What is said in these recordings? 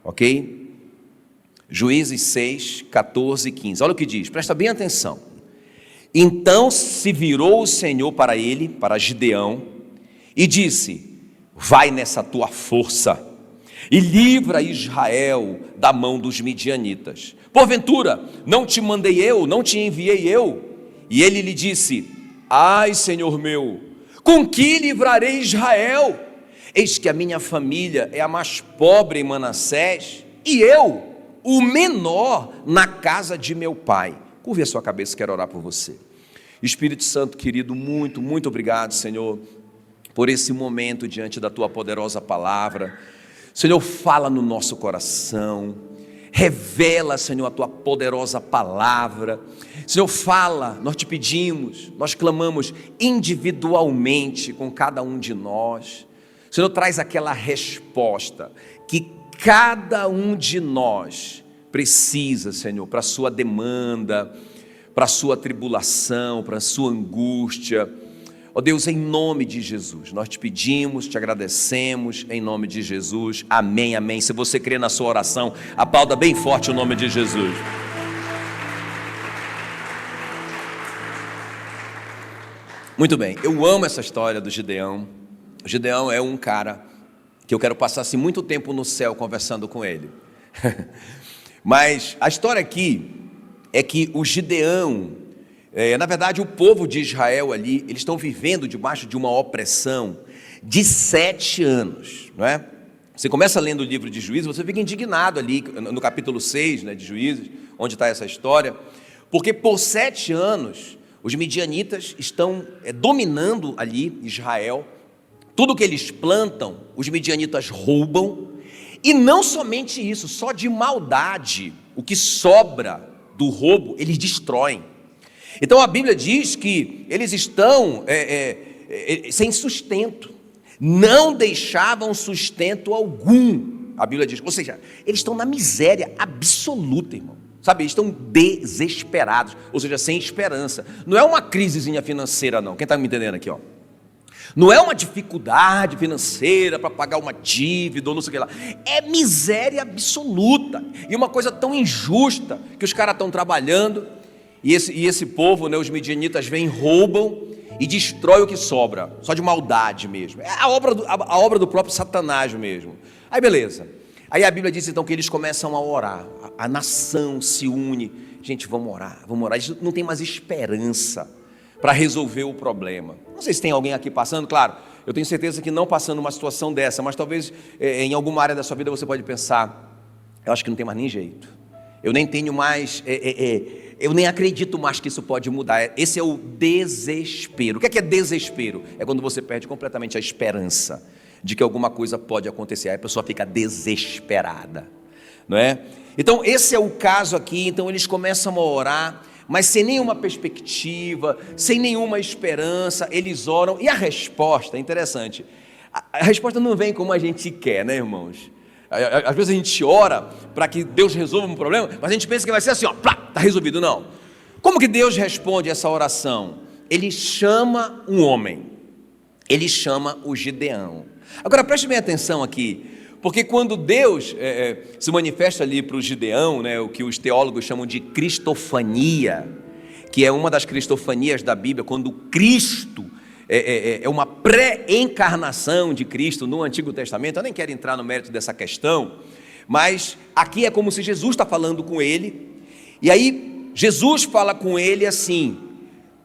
ok? Juízes 6, 14 e 15, olha o que diz, presta bem atenção. Então se virou o Senhor para ele, para Gideão, e disse: vai nessa tua força, e livra Israel da mão dos midianitas. Porventura, não te mandei eu, não te enviei eu? E ele lhe disse: ai, Senhor meu, com que livrarei Israel? Eis que a minha família é a mais pobre em Manassés, e eu, o menor na casa de meu pai. Curve a sua cabeça, quero orar por você. Espírito Santo querido, muito, muito obrigado, Senhor, por esse momento diante da tua poderosa palavra. Senhor, fala no nosso coração, revela, Senhor, a tua poderosa palavra. Senhor, fala, nós te pedimos, nós clamamos individualmente com cada um de nós. Senhor, traz aquela resposta que cada um de nós precisa, Senhor, para a sua demanda, para a sua tribulação, para a sua angústia. Ó Deus, em nome de Jesus, nós te pedimos, te agradecemos, em nome de Jesus, amém, amém. Se você crê na sua oração, aplauda bem forte o nome de Jesus. Muito bem, eu amo essa história do Gideão. O Gideão é um cara que eu quero passar assim, muito tempo no céu conversando com ele. Mas a história aqui é que o Gideão, na verdade o povo de Israel ali, eles estão vivendo debaixo de uma opressão de 7 anos, não é? Você começa lendo o livro de Juízes, você fica indignado ali no capítulo 6, né, de Juízes, onde está essa história, porque por 7 anos os midianitas estão dominando ali Israel. Tudo que eles plantam, os midianitas roubam, e não somente isso, só de maldade, o que sobra do roubo, eles destroem. Então a Bíblia diz que eles estão sem sustento, não deixavam sustento algum, a Bíblia diz, ou seja, eles estão na miséria absoluta, irmão, sabe, eles estão desesperados, ou seja, sem esperança. Não é uma crisezinha financeira não, quem está me entendendo aqui, ó? Não é uma dificuldade financeira para pagar uma dívida ou não sei o que lá, é miséria absoluta, e uma coisa tão injusta, que os caras estão trabalhando, e esse povo, né, os midianitas vêm, roubam e destrói o que sobra, só de maldade mesmo, é a obra do próprio Satanás mesmo. Aí beleza, aí a Bíblia diz então que eles começam a orar, a nação se une, gente, vamos orar, eles não tem mais esperança para resolver o problema. Não sei se tem alguém aqui passando, claro, eu tenho certeza que não passando uma situação dessa, mas talvez em alguma área da sua vida você pode pensar, eu acho que não tem mais nem jeito, eu nem tenho mais, eu nem acredito mais que isso pode mudar. Esse é o desespero. O que é desespero? É quando você perde completamente a esperança de que alguma coisa pode acontecer, aí a pessoa fica desesperada, não é? Então esse é o caso aqui. Então eles começam a orar, mas sem nenhuma perspectiva, sem nenhuma esperança, eles oram, e a resposta é interessante, a resposta não vem como a gente quer, né, irmãos? Às vezes a gente ora para que Deus resolva um problema, mas a gente pensa que vai ser assim, ó, está resolvido. Não. Como que Deus responde essa oração? Ele chama um homem, ele chama o Gideão. Agora preste bem atenção aqui, porque quando Deus se manifesta ali para o Gideão, né, o que os teólogos chamam de cristofania, que é uma das cristofanias da Bíblia, quando Cristo é uma pré-encarnação de Cristo no Antigo Testamento. Eu nem quero entrar no mérito dessa questão, mas aqui é como se Jesus está falando com ele, e aí Jesus fala com ele assim: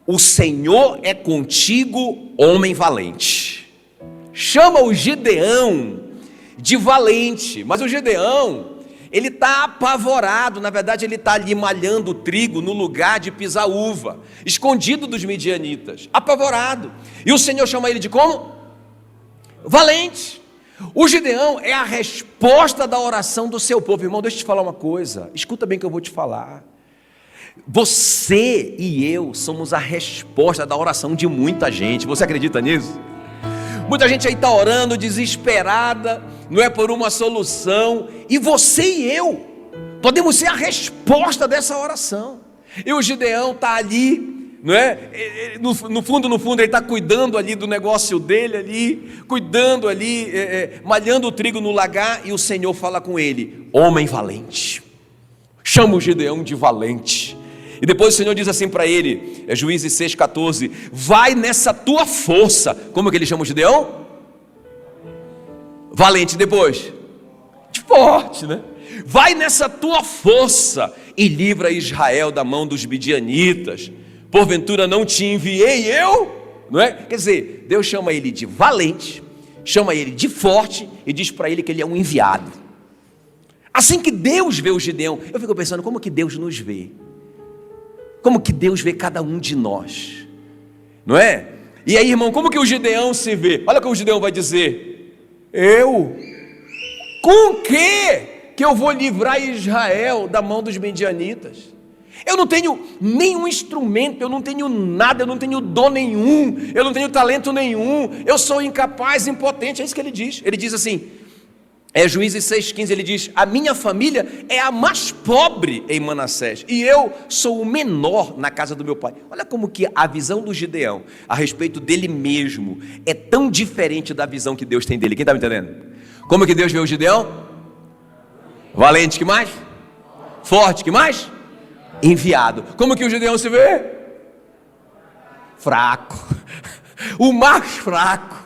o Senhor é contigo, homem valente. Chama o Gideão de valente, mas o Gideão, ele está apavorado, na verdade ele está ali malhando o trigo no lugar de pisar uva, escondido dos midianitas, apavorado, e o Senhor chama ele de como? Valente. O Gideão é a resposta da oração do seu povo. Irmão, deixa eu te falar uma coisa, escuta bem o que eu vou te falar. Você e eu somos a resposta da oração de muita gente. Você acredita nisso? Muita gente aí está orando desesperada, não é, por uma solução, e você e eu podemos ser a resposta dessa oração. E o Gideão está ali não é? No fundo, ele está cuidando ali do negócio dele ali, cuidando ali, malhando o trigo no lagar, e o Senhor fala com ele: homem valente. Chama o Gideão de valente. E depois o Senhor diz assim para ele, Juízes 6,14: vai nessa tua força. Como é que ele chama o Gideão? Valente. Depois, de forte, né? Vai nessa tua força e livra Israel da mão dos midianitas. Porventura não te enviei eu? Não é? Quer dizer, Deus chama ele de valente, chama ele de forte e diz para ele que ele é um enviado. Assim que Deus vê o Gideão, eu fico pensando, como que Deus nos vê? Como que Deus vê cada um de nós? Não é? E aí, irmão, como que o Gideão se vê? Olha o que o Gideão vai dizer: eu? Com que eu vou livrar Israel da mão dos midianitas? Eu não tenho nenhum instrumento, eu não tenho nada, eu não tenho dom nenhum, eu não tenho talento nenhum, eu sou incapaz, impotente. É isso que ele diz. Ele diz assim, Juízes 6,15, ele diz: a minha família é a mais pobre em Manassés, e eu sou o menor na casa do meu pai. Olha como que a visão do Gideão a respeito dele mesmo é tão diferente da visão que Deus tem dele. Quem está me entendendo? Como que Deus vê o Gideão? Valente, que mais? Forte, que mais? Enviado. Como que o Gideão se vê? Fraco. O mais fraco,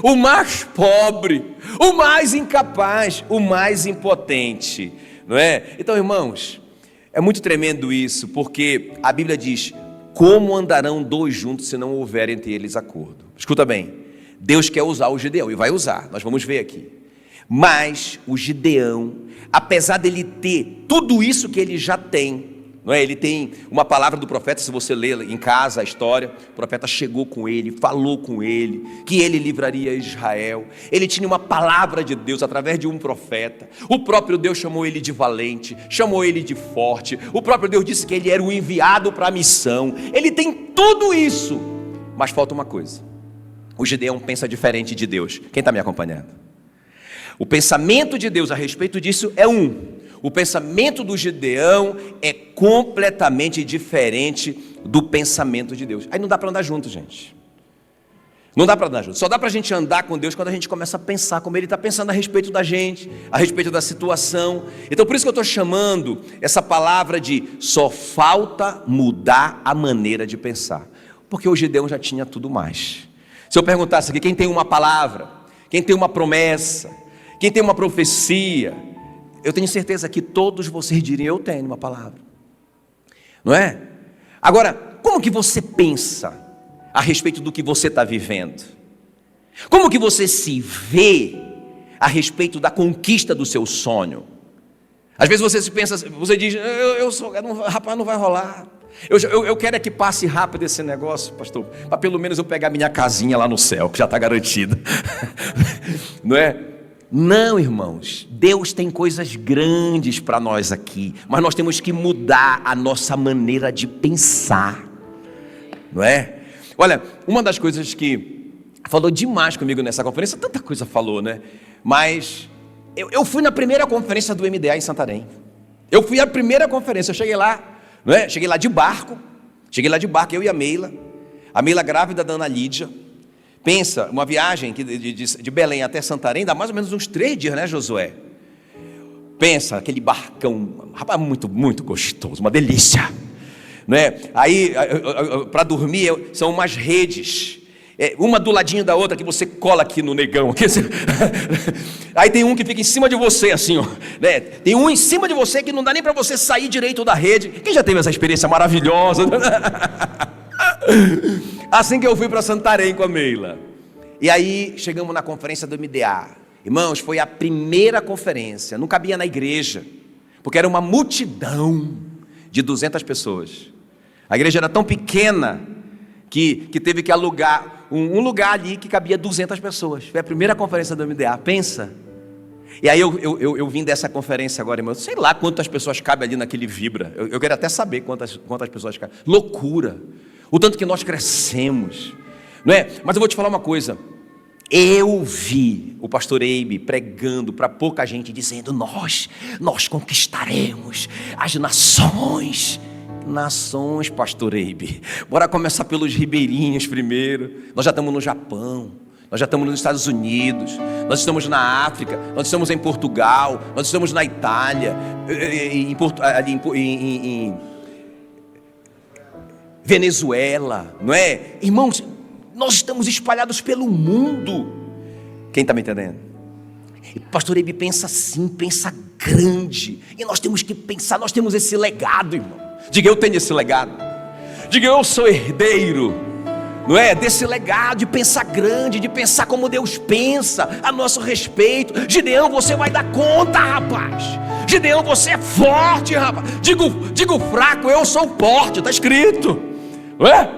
o mais pobre, o mais incapaz, o mais impotente, não é? Então, irmãos, é muito tremendo isso, porque a Bíblia diz: como andarão dois juntos se não houver entre eles acordo? Escuta bem, Deus quer usar o Gideão, e vai usar, nós vamos ver aqui. Mas o Gideão, apesar dele ter tudo isso que ele já tem, não é? Ele tem uma palavra do profeta, se você ler em casa a história, o profeta chegou com ele, falou com ele, que ele livraria Israel. Ele tinha uma palavra de Deus através de um profeta. O próprio Deus chamou ele de valente, chamou ele de forte. O próprio Deus disse que ele era o enviado para a missão. Ele tem tudo isso, mas falta uma coisa: o Gideão pensa diferente de Deus. Quem está me acompanhando? O pensamento de Deus a respeito disso é o pensamento do Gideão é completamente diferente do pensamento de Deus. Aí não dá para andar junto, gente. Não dá para andar junto. Só dá para a gente andar com Deus quando a gente começa a pensar como Ele está pensando a respeito da gente, a respeito da situação. Então por isso que eu estou chamando essa palavra de só falta mudar a maneira de pensar. Porque o Gideão já tinha tudo mais. Se eu perguntasse aqui, quem tem uma palavra, quem tem uma promessa, quem tem uma profecia, eu tenho certeza que todos vocês diriam: eu tenho uma palavra, não é? Agora, como que você pensa a respeito do que você está vivendo? Como que você se vê a respeito da conquista do seu sonho? Às vezes você se pensa, você diz: rapaz, não vai rolar. Eu quero é que passe rápido esse negócio, pastor, para pelo menos eu pegar minha casinha lá no céu, que já está garantida. Não é? Não, irmãos, Deus tem coisas grandes para nós aqui, mas nós temos que mudar a nossa maneira de pensar, não é? Olha, uma das coisas que falou demais comigo nessa conferência, tanta coisa falou, né? Mas eu fui na primeira conferência do MDA em Santarém. Eu fui à primeira conferência, eu cheguei lá, não é? Cheguei lá de barco, eu e a Meila grávida da Ana Lídia. Pensa, uma viagem de Belém até Santarém dá mais ou menos uns 3 dias, né, Josué? Pensa, aquele barcão, rapaz, muito, muito gostoso, uma delícia, né? Aí, para dormir, são umas redes, uma do ladinho da outra, que você cola aqui no negão. Aqui, assim. Aí tem um que fica em cima de você, assim, ó, né? Tem um em cima de você que não dá nem para você sair direito da rede. Quem já teve essa experiência maravilhosa? Assim que eu fui para Santarém com a Meila. E aí chegamos na conferência do MDA. Irmãos, foi a primeira conferência. Não cabia na igreja, porque era uma multidão de 200 pessoas. A igreja era tão pequena que teve que alugar um lugar ali que cabia 200 pessoas. Foi a primeira conferência do MDA. Pensa. E aí eu vim dessa conferência agora, irmão. Sei lá quantas pessoas cabem ali naquele Vibra. Eu quero até saber quantas pessoas cabem. Loucura. O tanto que nós crescemos, não é? Mas eu vou te falar uma coisa: eu vi o pastor Eibe pregando para pouca gente, dizendo: nós conquistaremos as nações. nações, pastor Eibe. Bora começar pelos ribeirinhos primeiro. Nós já estamos no Japão, nós já estamos nos Estados Unidos, nós estamos na África, nós estamos em Portugal, nós estamos na Itália, em Venezuela, não é? Irmãos, nós estamos espalhados pelo mundo. Quem está me entendendo? E pastor Eibe pensa assim, pensa grande. E nós temos que pensar, nós temos esse legado, irmão. Diga, eu tenho esse legado. Diga, eu sou herdeiro, não é? Desse legado de pensar grande, de pensar como Deus pensa a nosso respeito. Gideão, você vai dar conta, rapaz. Gideão, você é forte, rapaz. Digo fraco, eu sou forte, está escrito, não é?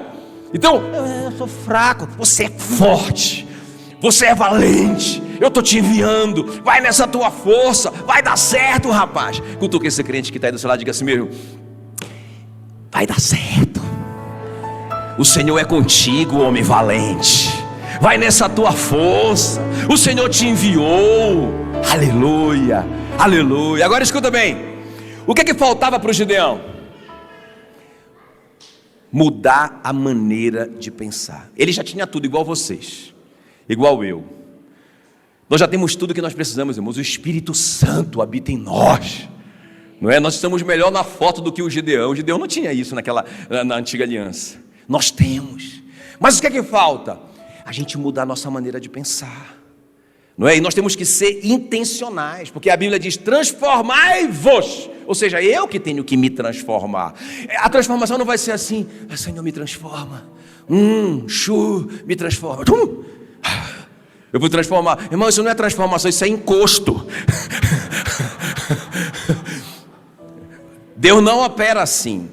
Então, eu sou fraco, você é forte. Você é valente, eu estou te enviando, vai nessa tua força, vai dar certo, rapaz. Cutuca esse crente que está aí do seu lado, diga assim mesmo: vai dar certo, o Senhor é contigo, homem valente, vai nessa tua força, o Senhor te enviou, aleluia, aleluia. Agora escuta bem, o que é que faltava para o Gideão? Mudar a maneira de pensar. Ele já tinha tudo igual vocês, igual eu. Nós já temos tudo que nós precisamos, irmãos. O Espírito Santo habita em nós, não é? Nós estamos melhor na foto do que o Gideão. O Gideão não tinha isso na antiga aliança. Nós temos. Mas o que é que falta? A gente mudar a nossa maneira de pensar, não é? E nós temos que ser intencionais, porque a Bíblia diz: transformai-vos. Ou seja, eu que tenho que me transformar. A transformação não vai ser assim: Senhor, me transforma. Me transforma. Eu vou transformar. Irmão, isso não é transformação, isso é encosto. Deus não opera assim.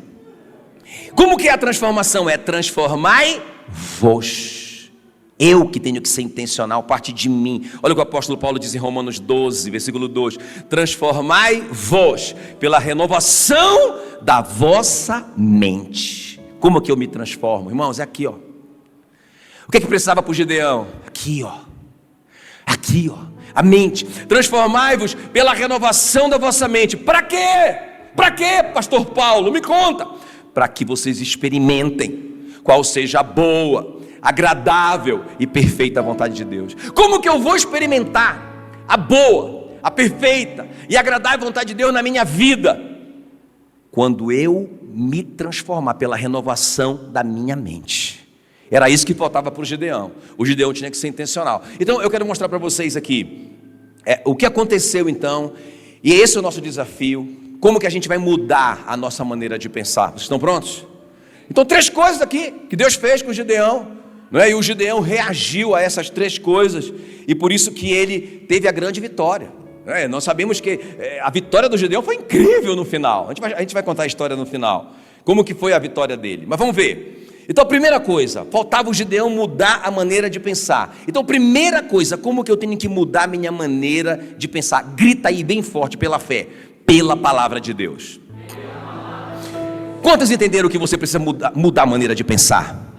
Como que é a transformação? É transformai-vos. Eu que tenho que ser intencional, parte de mim. Olha o que o apóstolo Paulo diz em Romanos 12, versículo 2: transformai-vos pela renovação da vossa mente. Como que eu me transformo? Irmãos, é aqui, ó. O que é que precisava para o Gideão? Aqui, ó. Aqui, ó, a mente. Transformai-vos pela renovação da vossa mente. Para quê? Para quê, pastor Paulo? Me conta. Para que vocês experimentem qual seja a boa, agradável e perfeita vontade de Deus. Como que eu vou experimentar a boa, a perfeita e agradável vontade de Deus na minha vida? Quando eu me transformar pela renovação da minha mente. Era isso que faltava para o Gideão. O Gideão tinha que ser intencional. Então eu quero mostrar para vocês aqui o que aconteceu então. E esse é o nosso desafio. Como que a gente vai mudar a nossa maneira de pensar? Vocês estão prontos? Então 3 coisas aqui que Deus fez com o Gideão, não é? E o Gideão reagiu a essas 3 coisas. E por isso que ele teve a grande vitória. Nós sabemos que a vitória do Gideão foi incrível no final. A gente vai contar a história no final. Como que foi a vitória dele. Mas vamos ver. Então, primeira coisa, faltava o Gideão mudar a maneira de pensar. Então, primeira coisa, como que eu tenho que mudar a minha maneira de pensar? Grita aí bem forte: pela fé, pela palavra de Deus. Quantos entenderam que você precisa mudar a maneira de pensar?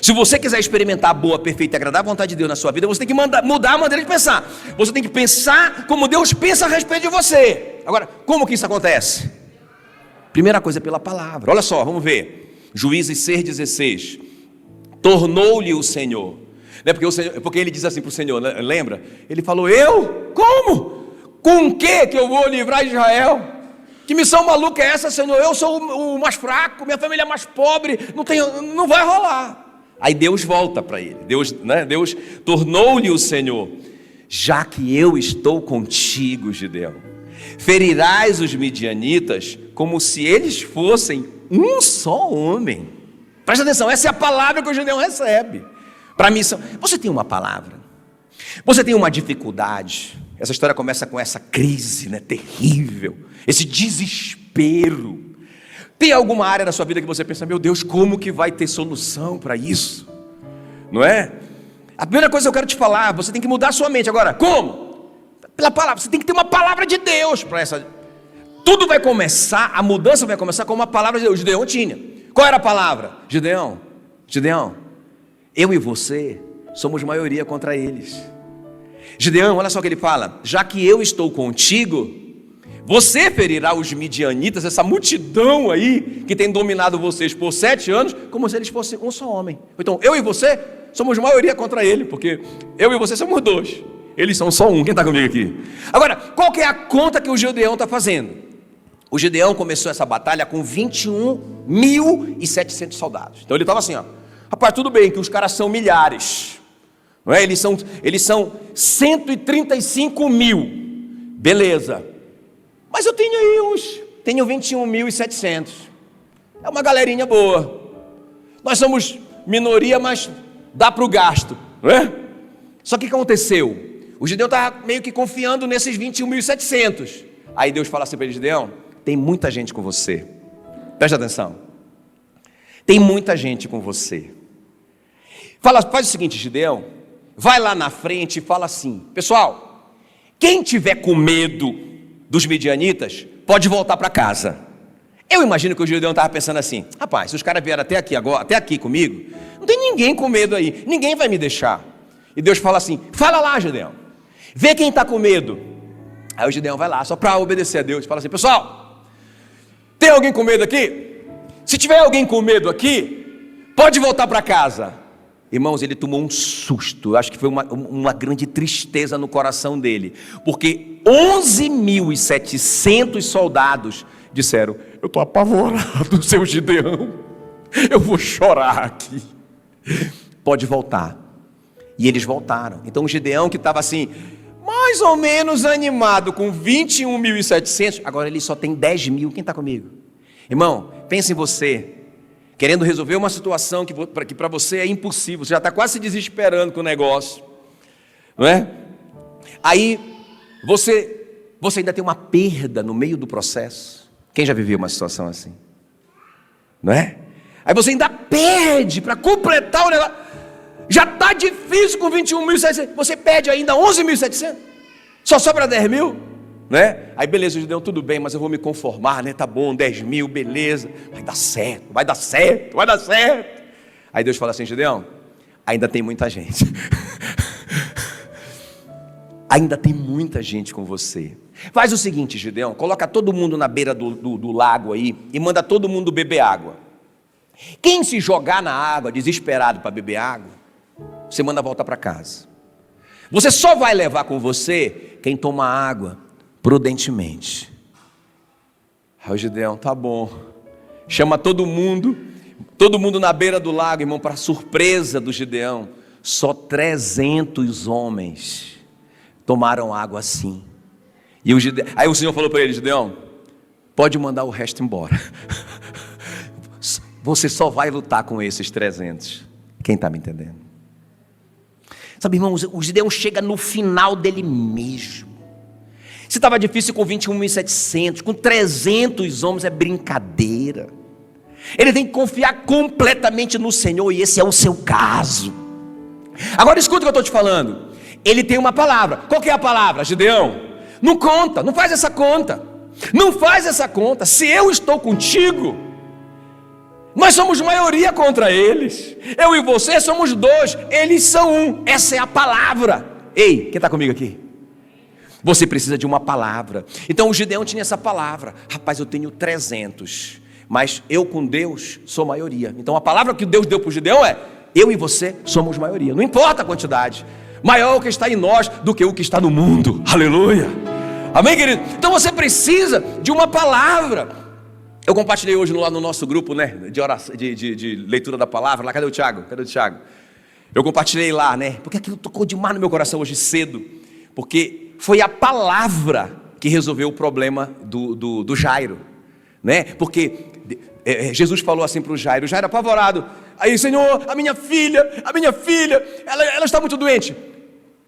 Se você quiser experimentar a boa, perfeita e agradável vontade de Deus na sua vida, você tem que mudar a maneira de pensar. Você tem que pensar como Deus pensa a respeito de você. Agora, como que isso acontece? Primeira coisa, pela palavra. Olha só, vamos ver. Juízes 6,16. Tornou-lhe o Senhor, né? Porque ele diz assim para o Senhor, né? Lembra? Ele falou: eu? Como? Com o que eu vou livrar Israel? Que missão maluca é essa, Senhor? Eu sou o mais fraco, minha família é mais pobre, não vai rolar. Aí Deus volta para ele. Deus tornou-lhe o Senhor: já que eu estou contigo, Gideão, ferirás os midianitas como se eles fossem um só homem. Presta atenção, essa é a palavra que o Gideão recebe para a missão. Você tem uma palavra, você tem uma dificuldade. Essa história começa com essa crise, né, terrível, esse desespero. Tem alguma área da sua vida que você pensa: meu Deus, como que vai ter solução para isso? Não é? A primeira coisa que eu quero te falar: você tem que mudar a sua mente. Agora, como? Pela palavra. Você tem que ter uma palavra de Deus para essa. Tudo vai começar, a mudança vai começar com uma palavra de Deus. Gideão tinha. Qual era a palavra? Gideão, eu e você somos maioria contra eles. Gideão, olha só o que ele fala: já que eu estou contigo, você ferirá os midianitas, essa multidão aí que tem dominado vocês por 7 anos, como se eles fossem um só homem. Então, eu e você somos maioria contra ele, porque eu e você somos 2. Eles são só um. Quem está comigo aqui? Agora, qual que é a conta que o Gideão está fazendo? O Gideão começou essa batalha com 21.700 soldados. Então ele estava assim, ó, rapaz, tudo bem que os caras são milhares, não é? Eles são 135 mil, beleza. Mas eu tenho aí tenho 21.700. É uma galerinha boa. Nós somos minoria, mas dá para o gasto, não é? Só que o que aconteceu? O Gideão estava meio que confiando nesses 21.700. Aí Deus fala assim para ele: Gideão, tem muita gente com você. Presta atenção. Tem muita gente com você. Faz o seguinte, Gideão, vai lá na frente e fala assim: pessoal, quem tiver com medo dos midianitas, pode voltar para casa. Eu imagino que o Gideão estava pensando assim: rapaz, se os caras vieram até aqui agora, até aqui comigo, não tem ninguém com medo aí, ninguém vai me deixar. E Deus fala assim: fala lá, Gideão, vê quem está com medo. Aí o Gideão vai lá, só para obedecer a Deus, fala assim: pessoal, tem alguém com medo aqui? Se tiver alguém com medo aqui, pode voltar para casa. Irmãos, ele tomou um susto. Eu acho que foi uma grande tristeza no coração dele, porque 11.700 soldados disseram: eu estou apavorado, seu Gideão, eu vou chorar aqui, pode voltar. E eles voltaram. Então o Gideão, que estava assim, mais ou menos animado, com 21.700, agora ele só tem 10 mil. Quem está comigo? Irmão, pense em você, querendo resolver uma situação que para você é impossível, você já está quase se desesperando com o negócio, não é? Aí você ainda tem uma perda no meio do processo. Quem já viveu uma situação assim? Não é? Aí você ainda perde para completar o negócio. Já está difícil com 21.700, você perde ainda 11.700, só sobra 10 mil, né? Aí beleza, o Gideão, tudo bem, mas eu vou me conformar, né? Tá bom, 10 mil, beleza, vai dar certo, vai dar certo, vai dar certo. Aí Deus fala assim: Gideão, ainda tem muita gente, ainda tem muita gente com você. Faz o seguinte, Gideão, coloca todo mundo na beira do lago aí e manda todo mundo beber água. Quem se jogar na água desesperado para beber água, você manda voltar para casa. Você só vai levar com você quem toma água prudentemente. Aí o Gideão, tá bom, chama todo mundo na beira do lago, irmão. Para surpresa do Gideão, só 300 homens tomaram água assim. E aí o Senhor falou para ele: Gideão, pode mandar o resto embora. Você só vai lutar com esses 300. Quem está me entendendo? Sabe, irmãos, o Gideão chega no final dele mesmo. Se estava difícil com 21.700, com 300 homens é brincadeira. Ele tem que confiar completamente no Senhor, e esse é o seu caso. Agora escuta o que eu estou te falando. Ele tem uma palavra. Qual que é a palavra, Gideão? Não conta, não faz essa conta. Não faz essa conta. Se eu estou contigo, nós somos maioria contra eles. Eu e você somos 2, eles são 1. Essa é a palavra. Ei, quem está comigo aqui? Você precisa de uma palavra. Então o Gideão tinha essa palavra: rapaz, eu tenho 300, mas eu com Deus sou maioria. Então a palavra que Deus deu para o Gideão é: eu e você somos maioria. Não importa a quantidade, maior é o que está em nós do que o que está no mundo. Aleluia. Amém, querido? Então você precisa de uma palavra. Eu compartilhei hoje lá no nosso grupo, né, de oração, de leitura da palavra. Lá, cadê o Tiago? Eu compartilhei lá, né, porque aquilo tocou demais no meu coração hoje cedo, porque foi a palavra que resolveu o problema do Jairo, né? Porque Jesus falou assim para o Jairo apavorado: aí, Senhor, a minha filha, ela está muito doente.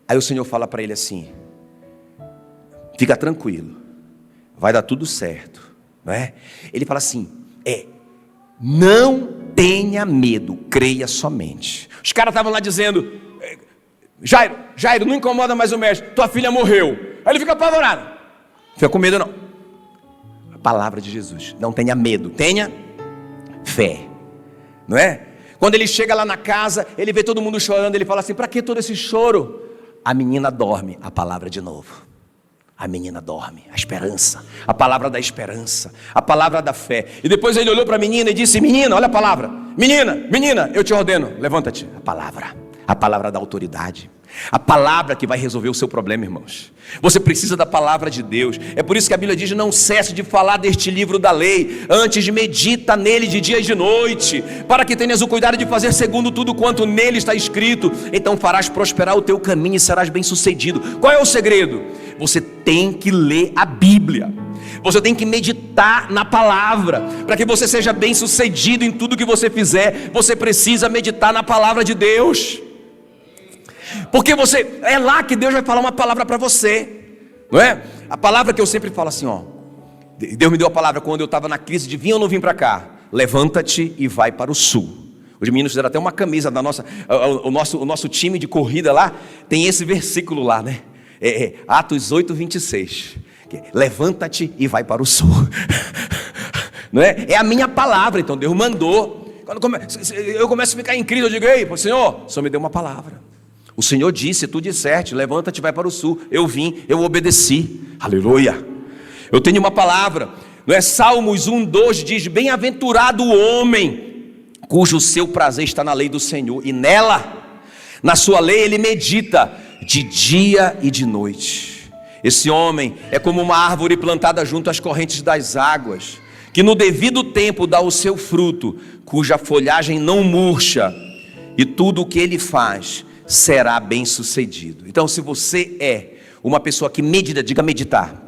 Aí o Senhor fala para ele assim: fica tranquilo, vai dar tudo certo. Não é? Ele fala assim: não tenha medo, creia somente. Os caras estavam lá dizendo: Jairo, não incomoda mais o mestre, tua filha morreu. Aí ele fica apavorado. Não fica com medo não. A palavra de Jesus: não tenha medo, tenha fé. Não é? Quando ele chega lá na casa, ele vê todo mundo chorando, ele fala assim: para que todo esse choro? A menina dorme. A palavra de novo: A menina dorme, a esperança, a palavra da esperança, a palavra da fé. E depois ele olhou para a menina e disse: menina, olha a palavra. Menina, eu te ordeno, levanta-te. A palavra da autoridade. A palavra que vai resolver o seu problema, irmãos. Você precisa da palavra de Deus. É por isso que a Bíblia diz: não cesse de falar deste livro da lei, antes medita nele de dia e de noite, para que tenhas o cuidado de fazer segundo tudo quanto nele está escrito. Então farás prosperar o teu caminho e serás bem sucedido. Qual é o segredo? Você tem que ler a Bíblia. Você tem que meditar na palavra. Para que você seja bem sucedido em tudo que você fizer, você precisa meditar na palavra de Deus. Porque é lá que Deus vai falar uma palavra para você, não é? A palavra que eu sempre falo assim, ó. Deus me deu a palavra quando eu estava na crise de vir ou não vir para cá. Levanta-te e vai para o sul. Os meninos fizeram até uma camisa da o nosso time de corrida lá, tem esse versículo lá, né? Atos 8:26. Levanta-te e vai para o sul. Não é? É a minha palavra, então Deus mandou. Quando eu começo a ficar em crise, eu digo: ei, Senhor, o Senhor me deu uma palavra. O Senhor disse, tu disseste, levanta-te e vai para o sul. Eu vim, eu obedeci. Aleluia. Eu tenho uma palavra. Não é? Salmos 1:2 diz: bem-aventurado o homem cujo seu prazer está na lei do Senhor, e nela, na sua lei, ele medita de dia e de noite. Esse homem é como uma árvore plantada junto às correntes das águas, que no devido tempo dá o seu fruto, cuja folhagem não murcha, e tudo o que ele faz será bem sucedido. Então, se você é uma pessoa que medita, diga meditar.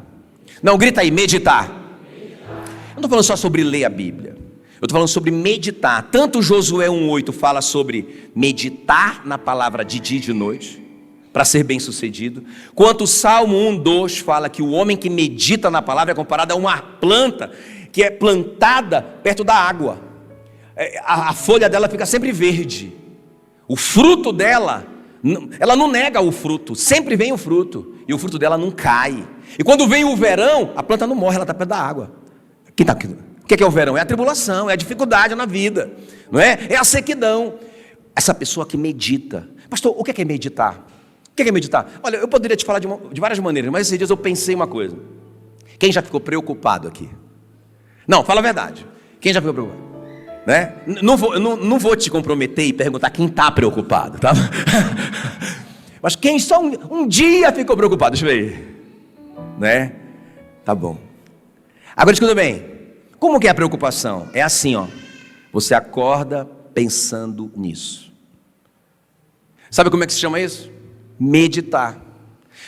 Não, grita aí, meditar. Eu não estou falando só sobre ler a Bíblia, eu estou falando sobre meditar. Tanto Josué 1:8 fala sobre meditar na palavra de dia e de noite, para ser bem sucedido, quanto o Salmo 1:2 fala que o homem que medita na palavra é comparado a uma planta que é plantada perto da água. A folha dela fica sempre verde, o fruto dela, ela não nega o fruto, sempre vem o fruto, e o fruto dela não cai. E quando vem o verão, a planta não morre, ela está perto da água. O que é o verão? É a tribulação, é a dificuldade na vida, não é? É a sequidão. Essa pessoa que medita. Pastor, o que é meditar? O que é meditar? Olha, eu poderia te falar de várias maneiras, mas esses dias eu pensei uma coisa. Quem já ficou preocupado aqui? Não, fala a verdade. Quem já ficou preocupado? Né? Não vou te comprometer e perguntar quem está preocupado, tá? Mas quem só um dia ficou preocupado? Deixa eu ver. Né? Tá bom. Agora escuta bem. Como que é a preocupação? É assim, ó. Você acorda pensando nisso. Sabe como é que se chama isso? Meditar.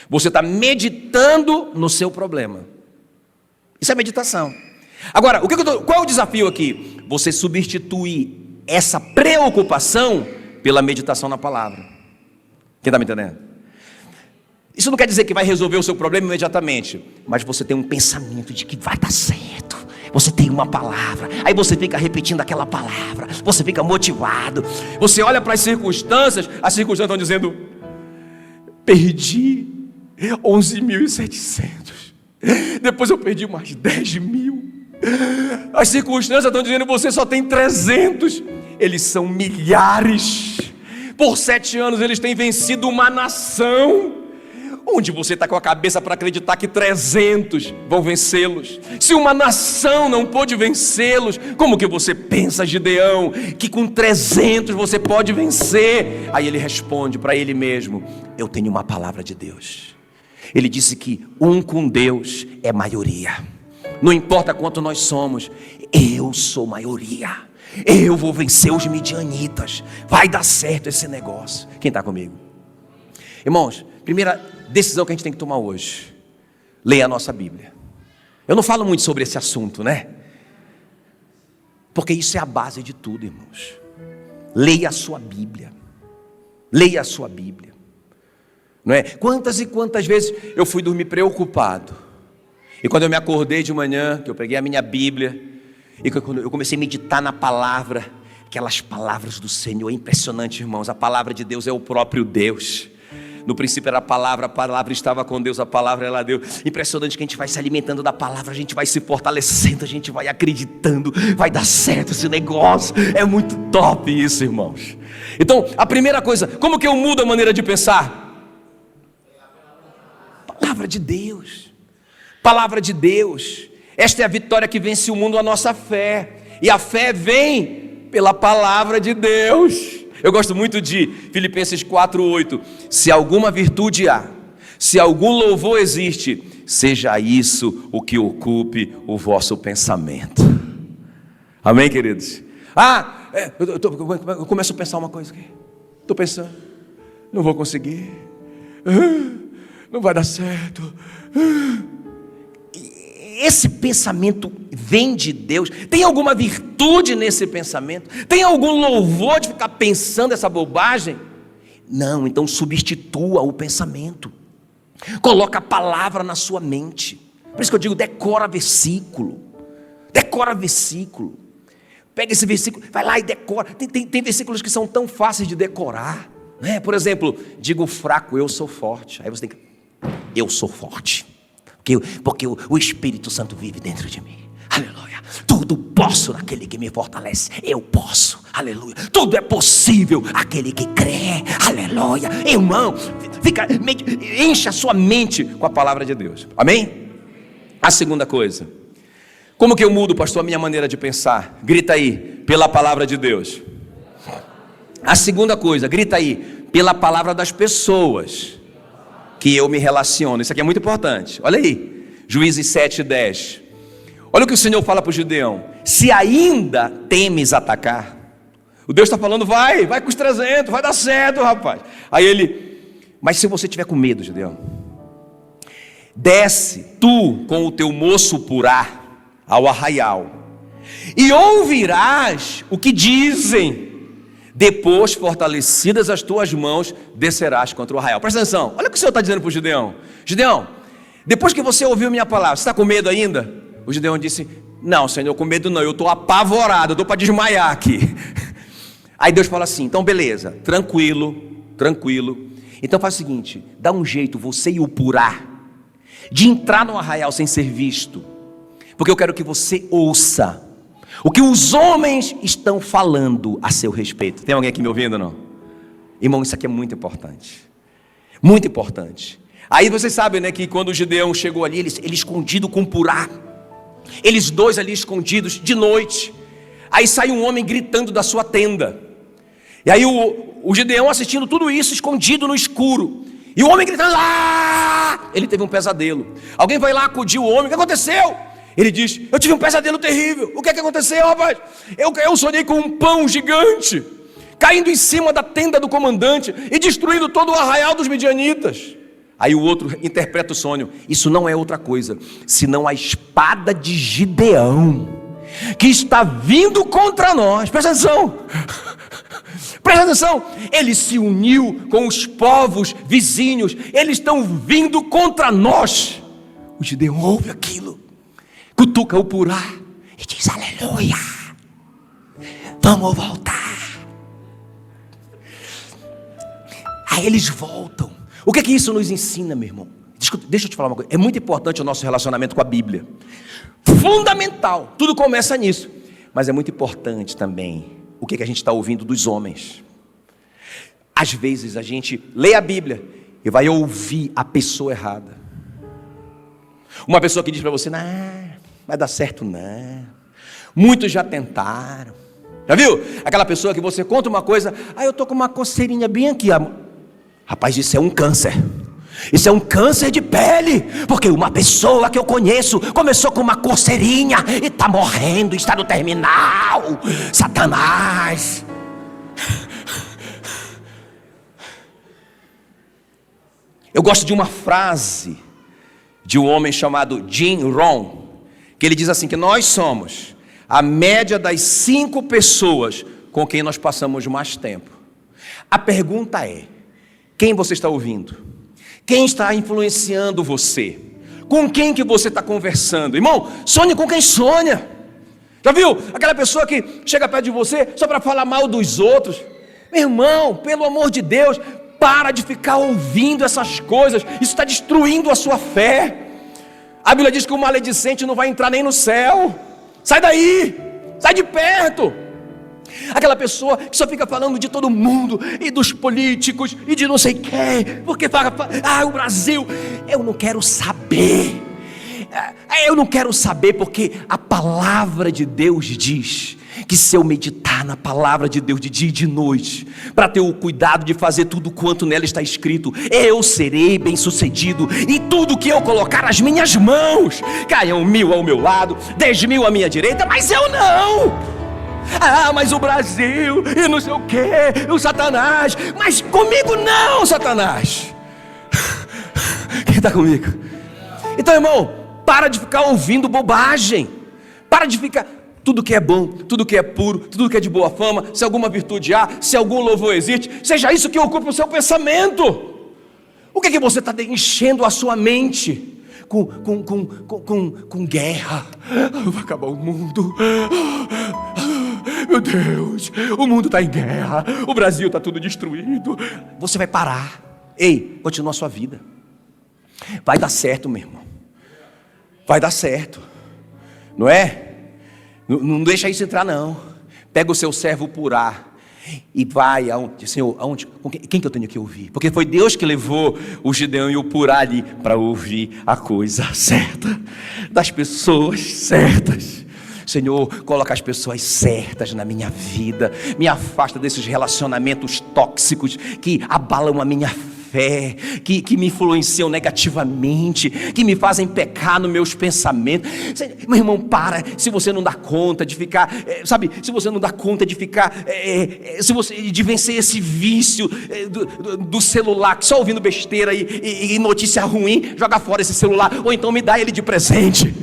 Você está meditando no seu problema. Isso é meditação. Agora, qual é o desafio aqui? Você substituir essa preocupação pela meditação na palavra. Quem está me entendendo? Isso não quer dizer que vai resolver o seu problema imediatamente, mas você tem um pensamento de que vai dar certo. Você tem uma palavra, aí você fica repetindo aquela palavra, você fica motivado. Você olha para as circunstâncias estão dizendo: perdi 11.700, depois eu perdi mais 10.000. As circunstâncias estão dizendo: você só tem 300. Eles são milhares. Por 7 anos eles têm vencido uma nação. Onde você está com a cabeça para acreditar que 300 vão vencê-los? Se uma nação não pôde vencê-los, como que você pensa, Gideão, que com 300 você pode vencer? Aí ele responde para ele mesmo: eu tenho uma palavra de Deus. Ele disse que um com Deus é maioria. Não importa quanto nós somos, eu sou maioria. Eu vou vencer os midianitas. Vai dar certo esse negócio. Quem está comigo? Irmãos, primeira decisão que a gente tem que tomar hoje: leia a nossa Bíblia. Eu não falo muito sobre esse assunto, né? Porque isso é a base de tudo, irmãos. Leia a sua Bíblia. Leia a sua Bíblia. Não é? Quantas e quantas vezes eu fui dormir preocupado, e quando eu me acordei de manhã, que eu peguei a minha Bíblia, e quando eu comecei a meditar na palavra, aquelas palavras do Senhor, é impressionante, irmãos. A palavra de Deus é o próprio Deus. No princípio era a palavra estava com Deus, a palavra era Deus. Impressionante que a gente vai se alimentando da palavra, a gente vai se fortalecendo, a gente vai acreditando, vai dar certo esse negócio. É muito top isso, irmãos. Então, a primeira coisa, como que eu mudo a maneira de pensar? Palavra de Deus. Palavra de Deus. Esta é a vitória que vence o mundo, a nossa fé. E a fé vem pela palavra de Deus. Eu gosto muito de Filipenses 4:8. Se alguma virtude há, se algum louvor existe, seja isso o que ocupe o vosso pensamento. Amém, queridos? Eu começo a pensar uma coisa aqui. Estou pensando, não vou conseguir, não vai dar certo. Esse pensamento vem de Deus? Tem alguma virtude nesse pensamento? Tem algum louvor de ficar pensando essa bobagem? Não, então substitua o pensamento. Coloca a palavra na sua mente. Por isso que eu digo, decora versículo. Decora versículo. Pega esse versículo, vai lá e decora. Tem versículos que são tão fáceis de decorar, né? Por exemplo, digo fraco, eu sou forte. Aí você tem que, eu sou forte, porque o Espírito Santo vive dentro de mim. Aleluia. Tudo posso naquele que me fortalece. Eu posso. Aleluia. Tudo é possível aquele que crê. Aleluia. Irmão, enche a sua mente com a palavra de Deus. Amém? A segunda coisa. Como que eu mudo, pastor, a minha maneira de pensar? Grita aí, pela palavra de Deus. A segunda coisa, grita aí, pela palavra das pessoas que eu me relaciono. Isso aqui é muito importante. Olha aí, Juízes 7:10. Olha o que o Senhor fala para o Gideão. Se ainda temes atacar, o Deus está falando, vai com os 300, vai dar certo, rapaz. Aí ele, mas se você tiver com medo, Gideão, desce tu com o teu moço Purá ao arraial, e ouvirás o que dizem. Depois, fortalecidas as tuas mãos, descerás contra o arraial. Presta atenção, olha o que o Senhor está dizendo para o Gideão. Gideão, depois que você ouviu minha palavra, você está com medo ainda? O Gideão disse, não, Senhor, com medo não, eu estou apavorado, eu estou para desmaiar aqui. Aí Deus fala assim, então beleza, tranquilo. Então faz o seguinte, dá um jeito, você e o Purá, de entrar no arraial sem ser visto, porque eu quero que você ouça o que os homens estão falando a seu respeito. Tem alguém aqui me ouvindo ou não? Irmão, isso aqui é muito importante. Muito importante. Aí vocês sabem, né, que quando o Gideão chegou ali, ele escondido com Purá, eles dois ali escondidos de noite. Aí sai um homem gritando da sua tenda. E aí o Gideão assistindo tudo isso, escondido no escuro. E o homem gritando, ele teve um pesadelo. Alguém vai lá acudir o homem, o que aconteceu? Ele diz, eu tive um pesadelo terrível. O que é que aconteceu, rapaz? Eu sonhei com um pão gigante caindo em cima da tenda do comandante e destruindo todo o arraial dos midianitas. Aí o outro interpreta o sonho. Isso não é outra coisa senão a espada de Gideão, que está vindo contra nós. Presta atenção. Presta atenção. Ele se uniu com os povos vizinhos. Eles estão vindo contra nós. O Gideão ouve aquilo, cutuca o Purá e diz, aleluia, vamos voltar. Aí eles voltam. O que é que isso nos ensina, meu irmão? Deixa eu te falar uma coisa. É muito importante o nosso relacionamento com a Bíblia. Fundamental. Tudo começa nisso. Mas é muito importante também o que é que a gente está ouvindo dos homens. Às vezes a gente lê a Bíblia e vai ouvir a pessoa errada. Uma pessoa que diz para você, não, vai dar certo não. Muitos já tentaram. Já viu? Aquela pessoa que você conta uma coisa, eu estou com uma coceirinha bem aqui. Rapaz, isso é um câncer. Isso é um câncer de pele. Porque uma pessoa que eu conheço começou com uma coceirinha e está morrendo, está no terminal. Satanás. Eu gosto de uma frase de um homem chamado Jim Rohn, que ele diz assim, que nós somos a média das 5 pessoas com quem nós passamos mais tempo. A pergunta é, quem você está ouvindo? Quem está influenciando você? Com quem que você está conversando? Irmão, sonhe com quem sonha. Já viu? Aquela pessoa que chega perto de você só para falar mal dos outros. Meu irmão, pelo amor de Deus, para de ficar ouvindo essas coisas. Isso está destruindo a sua fé. A Bíblia diz que o maledicente não vai entrar nem no céu. Sai daí, sai de perto. Aquela pessoa que só fica falando de todo mundo e dos políticos e de não sei quem, porque fala, o Brasil. Eu não quero saber. Eu não quero saber, porque a palavra de Deus diz que se eu meditar na palavra de Deus de dia e de noite, para ter o cuidado de fazer tudo quanto nela está escrito, eu serei bem sucedido, e tudo que eu colocar nas minhas mãos, caiam 1000 ao meu lado, 10.000 à minha direita, mas eu não. Mas o Brasil, e não sei o que, o Satanás, mas comigo não, Satanás. Quem está comigo? Então, irmão, para de ficar ouvindo bobagem, para de ficar... Tudo que é bom, tudo que é puro, tudo que é de boa fama, se alguma virtude há, se algum louvor existe, seja isso que ocupe o seu pensamento. O que você está enchendo a sua mente? Com guerra. Vai acabar o mundo. Meu Deus, o mundo está em guerra, o Brasil está tudo destruído. Você vai parar. Ei, continua a sua vida. Vai dar certo, meu irmão. Vai dar certo. Não é? Não deixa isso entrar, não. Pega o seu servo Purá e vai aonde, Senhor, aonde, quem que eu tenho que ouvir? Porque foi Deus que levou o Gideão e o Purá ali para ouvir a coisa certa, das pessoas certas. Senhor, coloca as pessoas certas na minha vida, me afasta desses relacionamentos tóxicos que abalam a minha fé, que me influenciam negativamente, que me fazem pecar nos meus pensamentos. Meu irmão, para. Se você não dá conta de ficar, se você não dá conta de ficar, de vencer esse vício do celular, só ouvindo besteira e notícia ruim, joga fora esse celular, ou então me dá ele de presente.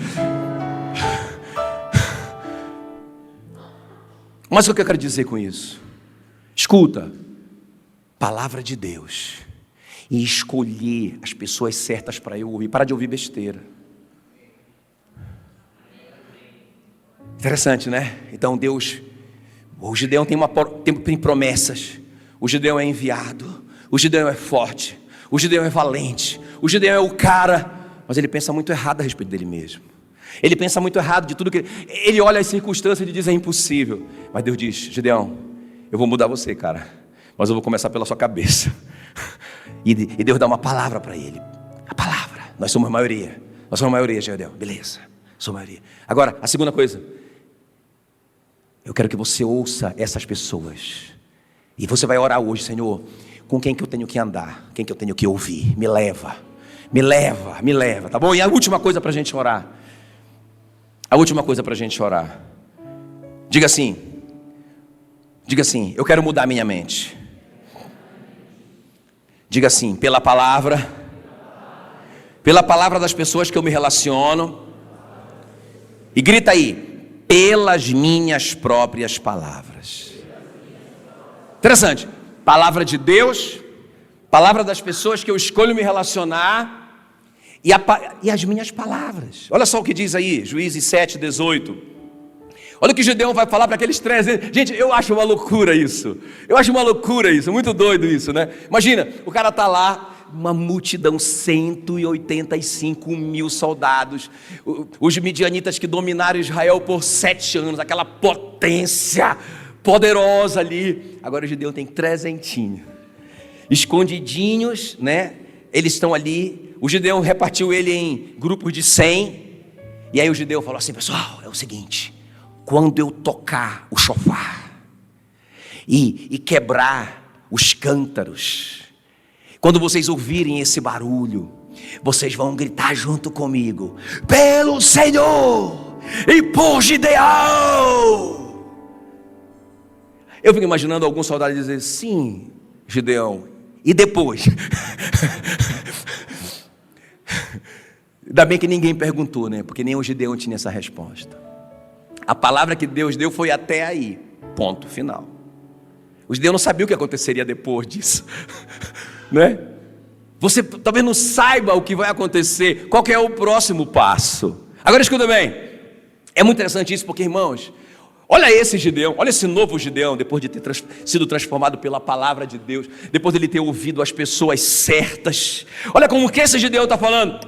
Mas o que eu quero dizer com isso? Escuta, palavra de Deus, e escolher as pessoas certas para eu ouvir. Para de ouvir besteira. Interessante, né? Então Deus, o Gideão tem promessas. O Gideão é enviado. O Gideão é forte. O Gideão é valente. O Gideão é o cara. Mas ele pensa muito errado a respeito dele mesmo. Ele pensa muito errado de tudo que ele olha as circunstâncias e diz: é impossível. Mas Deus diz: Gideão, eu vou mudar você, cara, mas eu vou começar pela sua cabeça. E Deus dá uma palavra para ele. A palavra. Nós somos maioria. Nós somos maioria, Gideão. Beleza, somos maioria. Agora, a segunda coisa, eu quero que você ouça essas pessoas. E você vai orar hoje: Senhor, com quem que eu tenho que andar? Quem que eu tenho que ouvir? Me leva, me leva, me leva, tá bom? E a última coisa para a gente orar. A última coisa para a gente orar. Diga assim: eu quero mudar minha mente. Diga assim: pela palavra das pessoas que eu me relaciono. E grita aí: pelas minhas próprias palavras. Interessante. Palavra de Deus, palavra das pessoas que eu escolho me relacionar, e as minhas palavras. Olha só o que diz aí, Juízes 7:18. Olha o que Gideão vai falar para aqueles 300. Gente, eu acho uma loucura isso. Muito doido isso, né? Imagina, o cara está lá, uma multidão, 185.000 soldados. Os midianitas que dominaram Israel por 7 anos, aquela potência poderosa ali. Agora o Gideão tem 300, escondidinhos, né? Eles estão ali. O Gideão repartiu ele em grupos de 100. E aí o Gideão falou assim: pessoal, é o seguinte, quando eu tocar o chofar e quebrar os cântaros, quando vocês ouvirem esse barulho, vocês vão gritar junto comigo: pelo Senhor e por Gideão. Eu fico imaginando alguns soldados dizer: sim, Gideão, e depois? Ainda bem que ninguém perguntou, né? Porque nem o Gideão tinha essa resposta. A palavra que Deus deu foi até aí, ponto final. O Gideão não sabia o que aconteceria depois disso, né? Você talvez não saiba o que vai acontecer, qual que é o próximo passo. Agora escuta bem, é muito interessante isso, porque, irmãos, olha esse Gideão, olha esse novo Gideão, depois de ter sido transformado pela palavra de Deus, depois de ele ter ouvido as pessoas certas. Olha como que esse Gideão está falando: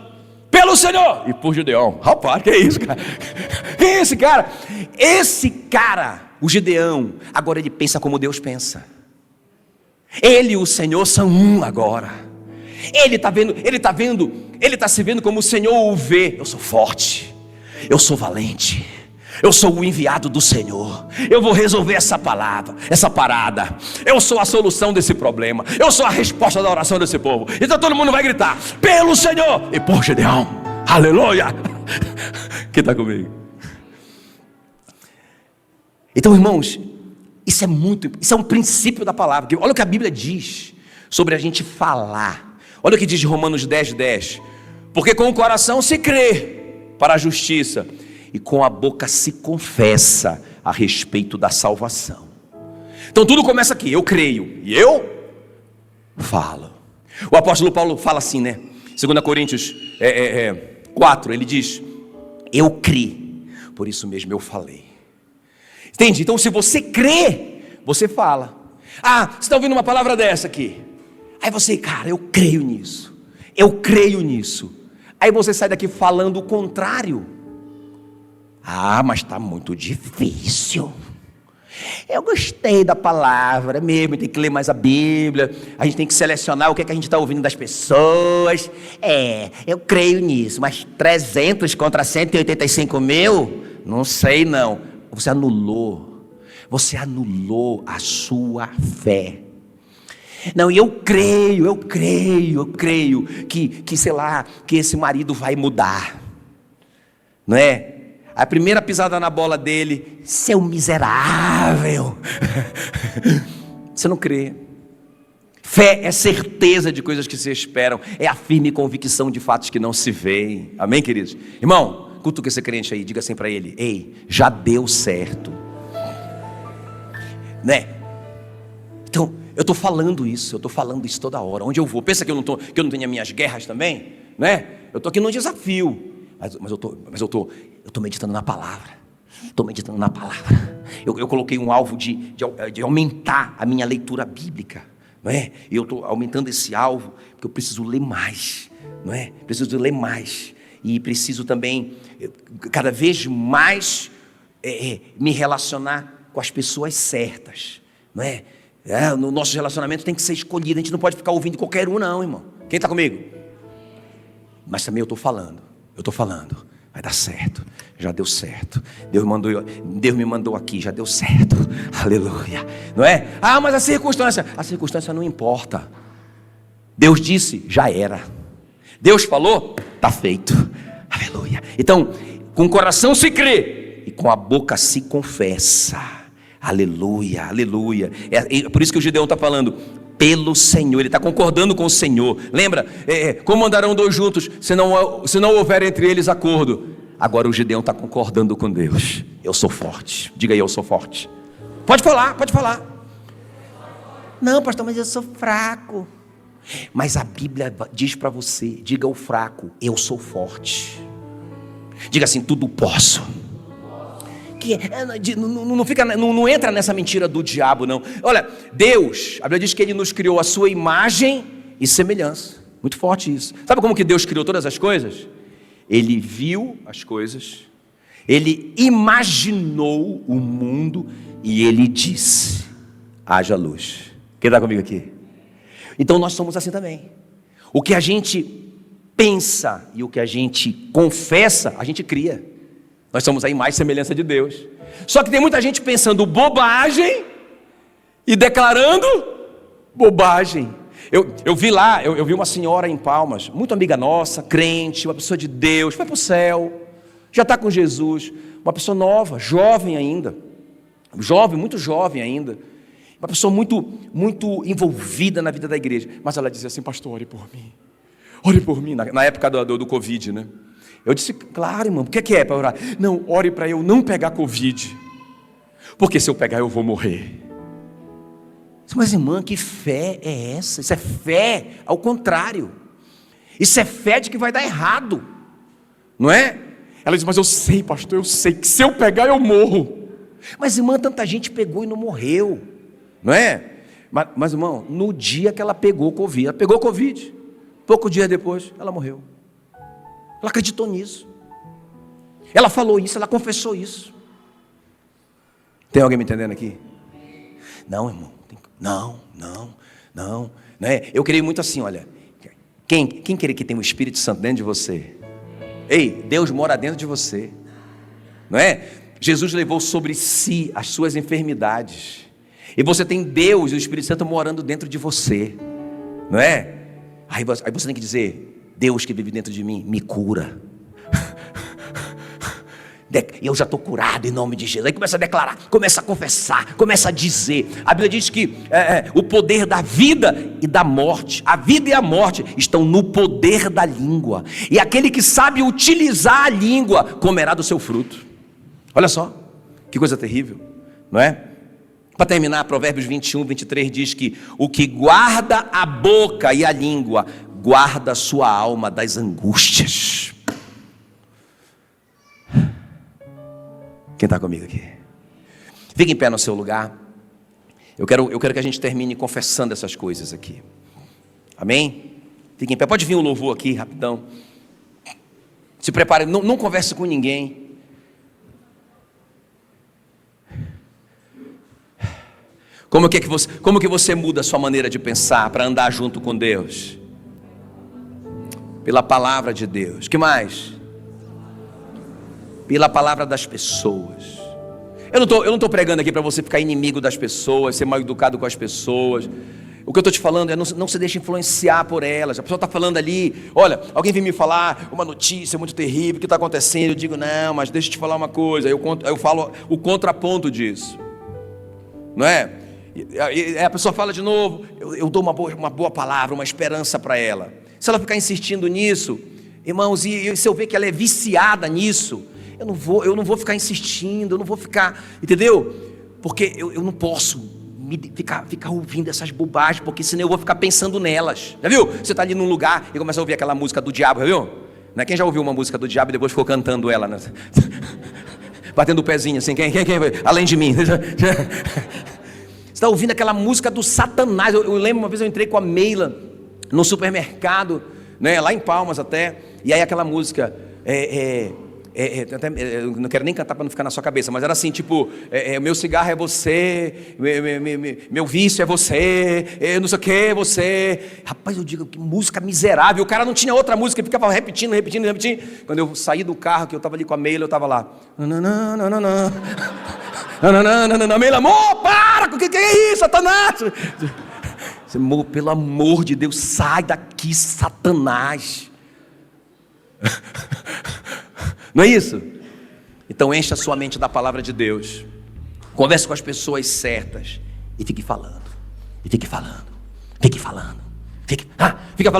pelo Senhor e por Gideão. Rapaz, que é isso, cara? Quem é esse cara? Esse cara o Gideão, agora ele pensa como Deus pensa. Ele e o Senhor são um agora. Ele está se vendo como o Senhor o vê. Eu sou forte, eu sou valente, eu sou o enviado do Senhor. Eu vou resolver essa parada. Eu sou a solução desse problema. Eu sou a resposta da oração desse povo. Então todo mundo vai gritar: pelo Senhor e por Gideão. Aleluia. Quem está comigo? Então, irmãos, isso é um princípio da palavra. Olha o que a Bíblia diz sobre a gente falar. Olha o que diz de Romanos 10:10. Porque com o coração se crê para a justiça, e com a boca se confessa a respeito da salvação. Então tudo começa aqui: eu creio e eu falo. O apóstolo Paulo fala assim, né? 2 Coríntios 4, ele diz: eu criei, por isso mesmo eu falei. Entende? Então se você crê, você fala. Ah, você está ouvindo uma palavra dessa aqui. Aí você, cara, eu creio nisso. Aí você sai daqui falando o contrário. Ah, mas está muito difícil. Eu gostei da palavra mesmo, tem que ler mais a Bíblia. A gente tem que selecionar o que é que a gente está ouvindo das pessoas. Eu creio nisso, mas 300 contra 185 mil? Não sei não. Você anulou a sua fé. Não, e eu creio que sei lá, que esse marido vai mudar, não é? A primeira pisada na bola dele: seu miserável. Você não crê. Fé é certeza de coisas que se esperam, é a firme convicção de fatos que não se veem. Amém, queridos? Irmão, cutuca esse crente aí, diga assim para ele: ei, já deu certo, né? Então, eu estou falando isso toda hora. Onde eu vou, pensa que eu não tenho as minhas guerras também, né? Eu estou aqui num desafio, mas eu estou meditando na palavra. Eu coloquei um alvo de aumentar a minha leitura bíblica, não é? E eu estou aumentando esse alvo porque eu preciso ler mais, não é? Preciso ler mais. E preciso também, cada vez mais, me relacionar com as pessoas certas, não é? No nosso relacionamento tem que ser escolhido. A gente não pode ficar ouvindo qualquer um não, irmão. Quem está comigo? Mas também eu estou falando, vai dar certo, já deu certo. Deus me mandou aqui, já deu certo. Aleluia, não é? Ah, mas a circunstância não importa. Deus disse, já era. Deus falou, está feito. Aleluia. Então, com o coração se crê e com a boca se confessa. Aleluia, aleluia. É por isso que o Gideão está falando pelo Senhor. Ele está concordando com o Senhor. Lembra? Como andarão dois juntos se não houver entre eles acordo? Agora o Gideão está concordando com Deus. Eu sou forte. Diga aí, eu sou forte. Pode falar. Não, pastor, mas eu sou fraco. Mas a Bíblia diz para você: diga ao fraco, eu sou forte. Diga assim: tudo posso. Não entra nessa mentira do diabo, não. Olha, Deus, a Bíblia diz que Ele nos criou a sua imagem e semelhança. Muito forte isso. Sabe como que Deus criou todas as coisas? Ele viu as coisas, Ele imaginou o mundo e Ele disse: haja luz. Quem está comigo aqui? Então nós somos assim também. O que a gente pensa e o que a gente confessa, a gente cria. Nós somos a imagem e semelhança de Deus. Só que tem muita gente pensando bobagem e declarando bobagem. Eu vi uma senhora em Palmas, muito amiga nossa, crente, uma pessoa de Deus, foi para o céu, já está com Jesus, uma pessoa nova, jovem ainda, muito jovem ainda, uma pessoa muito, muito envolvida na vida da igreja. Mas ela dizia assim: pastor, ore por mim, na época do Covid, né? Eu disse: claro, irmão, o que é para orar? Não, ore para eu não pegar Covid, porque se eu pegar eu vou morrer. Mas irmã, que fé é essa? Isso é fé ao contrário. Isso é fé de que vai dar errado, não é? Ela diz: mas eu sei, pastor, eu sei que se eu pegar eu morro. Mas irmã, tanta gente pegou e não morreu, não é? Mas irmão, no dia que ela pegou Covid, pouco dia depois ela morreu. Ela acreditou nisso, ela falou isso, ela confessou isso. Tem alguém me entendendo aqui? Não, irmão. Não. Né? Eu creio muito assim, olha. Quem crê que tem o Espírito Santo dentro de você? Ei, Deus mora dentro de você. Não é? Jesus levou sobre si as suas enfermidades. E você tem Deus e o Espírito Santo morando dentro de você. Não é? Aí você tem que dizer: Deus que vive dentro de mim, me cura. Eu já estou curado em nome de Jesus. Aí começa a declarar, começa a confessar, começa a dizer. A Bíblia diz que o poder da vida e da morte, a vida e a morte estão no poder da língua. E aquele que sabe utilizar a língua comerá do seu fruto. Olha só, que coisa terrível, não é? Para terminar, Provérbios 21, 23 diz que o que guarda a boca e a língua guarda a sua alma das angústias. Quem está comigo aqui? Fique em pé no seu lugar. Eu quero que a gente termine confessando essas coisas aqui. Amém? Fique em pé. Pode vir o louvor aqui, rapidão. Se prepare, não converse com ninguém. Como que você muda a sua maneira de pensar para andar junto com Deus? Pela palavra de Deus. Que mais? Pela palavra das pessoas. Eu não estou pregando aqui para você ficar inimigo das pessoas, ser mal educado com as pessoas. O que eu estou te falando é não se deixe influenciar por elas. A pessoa está falando ali, olha, alguém vem me falar uma notícia muito terrível, o que está acontecendo? Eu digo, não, mas deixa eu te falar uma coisa. Eu falo o contraponto disso, não é? E a pessoa fala de novo, eu dou uma boa palavra, uma esperança para ela. Se ela ficar insistindo nisso, irmãos, e se eu ver que ela é viciada nisso, eu não vou ficar insistindo, eu não vou ficar, entendeu? Porque eu não posso ficar ouvindo essas bobagens, porque senão eu vou ficar pensando nelas. Já viu? Você está ali num lugar e começa a ouvir aquela música do diabo, já viu? Né? Quem já ouviu uma música do diabo e depois ficou cantando ela, né? Batendo o pezinho assim, quem? Além de mim. Você está ouvindo aquela música do Satanás. Eu lembro uma vez eu entrei com a Meila no supermercado, né, lá em Palmas até, e aí aquela música, eu não quero nem cantar para não ficar na sua cabeça, mas era assim, tipo, meu cigarro é você, meu vício é você, não sei o que é você. Rapaz, eu digo, que música miserável. O cara não tinha outra música, ele ficava repetindo. Quando eu saí do carro, que eu estava ali com a Meila, eu estava lá, Meila, amor, para, o que é isso, Satanás? Pelo amor de Deus, sai daqui, Satanás. Não é isso? Então encha a sua mente da palavra de Deus. Converse com as pessoas certas e fique falando. Fica falando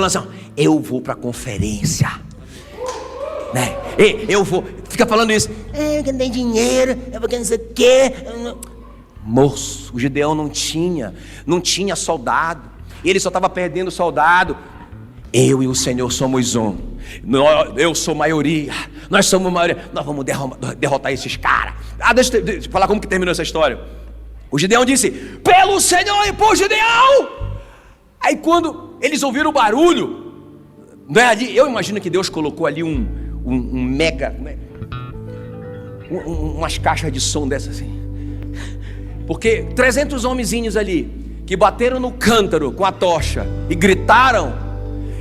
assim, ó, eu vou para a conferência, né? Eu vou, fica falando isso. Eu não tenho dinheiro, eu vou não sei o quê. Moço, o Gideão não tinha soldado, ele só estava perdendo soldado. Eu e o Senhor somos um. Eu sou maioria, nós somos maioria. Nós vamos derrotar esses caras. Deixa eu falar como que terminou essa história. O Gideão disse, pelo Senhor e por Gideão. Aí quando eles ouviram o barulho, não é ali, eu imagino que Deus colocou ali um mega, umas caixas de som dessas assim. Porque 300 homenzinhos ali, que bateram no cântaro com a tocha e gritaram,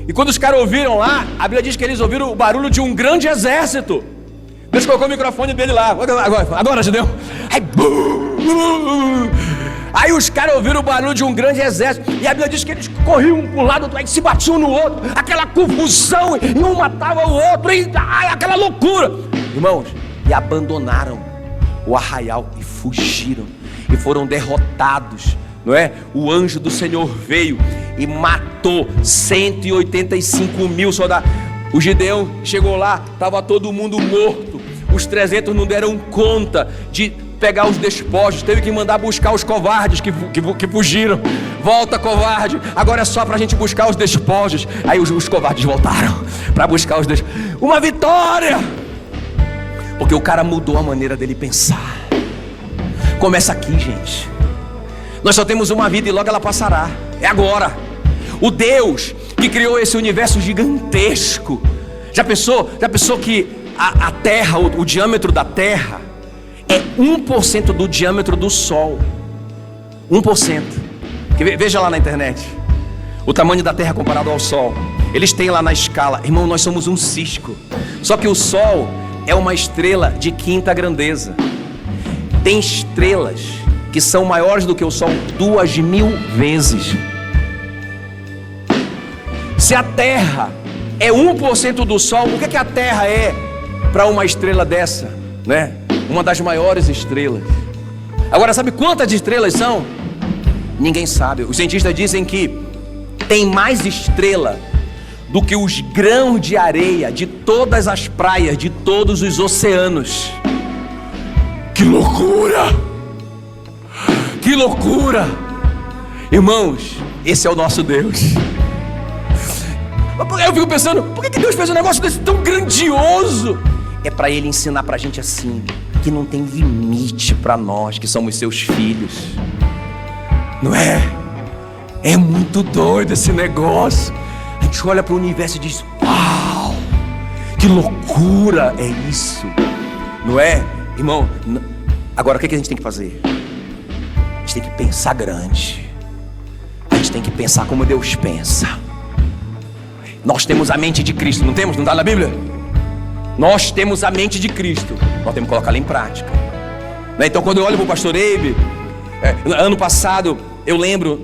e quando os caras ouviram lá, a Bíblia diz que eles ouviram o barulho de um grande exército. Deus colocou o microfone dele lá, agora Gideão. Aí os caras ouviram o barulho de um grande exército, e a Bíblia diz que eles corriam um para o lado, aí se batiam no outro, aquela confusão, e um matava o outro, e aquela loucura, irmãos, e abandonaram o arraial e fugiram. E foram derrotados, não é? O anjo do Senhor veio e matou 185 mil soldados. O Gideão chegou lá, estava todo mundo morto. Os 300 não deram conta de pegar os despojos, teve que mandar buscar os covardes que fugiram. Volta, covarde, agora é só para a gente buscar os despojos. Aí os covardes voltaram para buscar os despojos. Uma vitória! Porque o cara mudou a maneira dele pensar. Começa aqui, gente. Nós só temos uma vida e logo ela passará. É agora. O Deus que criou esse universo gigantesco, já pensou que a Terra, o diâmetro da Terra é é 1% do diâmetro do Sol. 1%. Veja lá na internet o tamanho da Terra comparado ao Sol. Eles têm lá na escala. Irmão, nós somos um cisco. Só que o Sol é uma estrela de quinta grandeza. Tem estrelas que são maiores do que o Sol 2.000 vezes. Se a Terra é 1% do Sol, o que a Terra é para uma estrela dessa, né? Uma das maiores estrelas. Agora, sabe quantas estrelas são? Ninguém sabe. Os cientistas dizem que tem mais estrela do que os grãos de areia de todas as praias, de todos os oceanos. Que loucura! Que loucura! Irmãos, esse é o nosso Deus. Eu fico pensando, por que Deus fez um negócio desse tão grandioso? É para Ele ensinar para a gente assim, que não tem limite para nós que somos seus filhos. Não é? É muito doido esse negócio. A gente olha para o universo e diz: uau, que loucura é isso. Não é, irmão? Agora o que a gente tem que fazer? A gente tem que pensar grande. A gente tem que pensar como Deus pensa. Nós temos a mente de Cristo, não temos? Não está na Bíblia? Nós temos a mente de Cristo. Nós temos que colocá-la em prática. Então quando eu olho para o pastor Eibe, ano passado, eu lembro,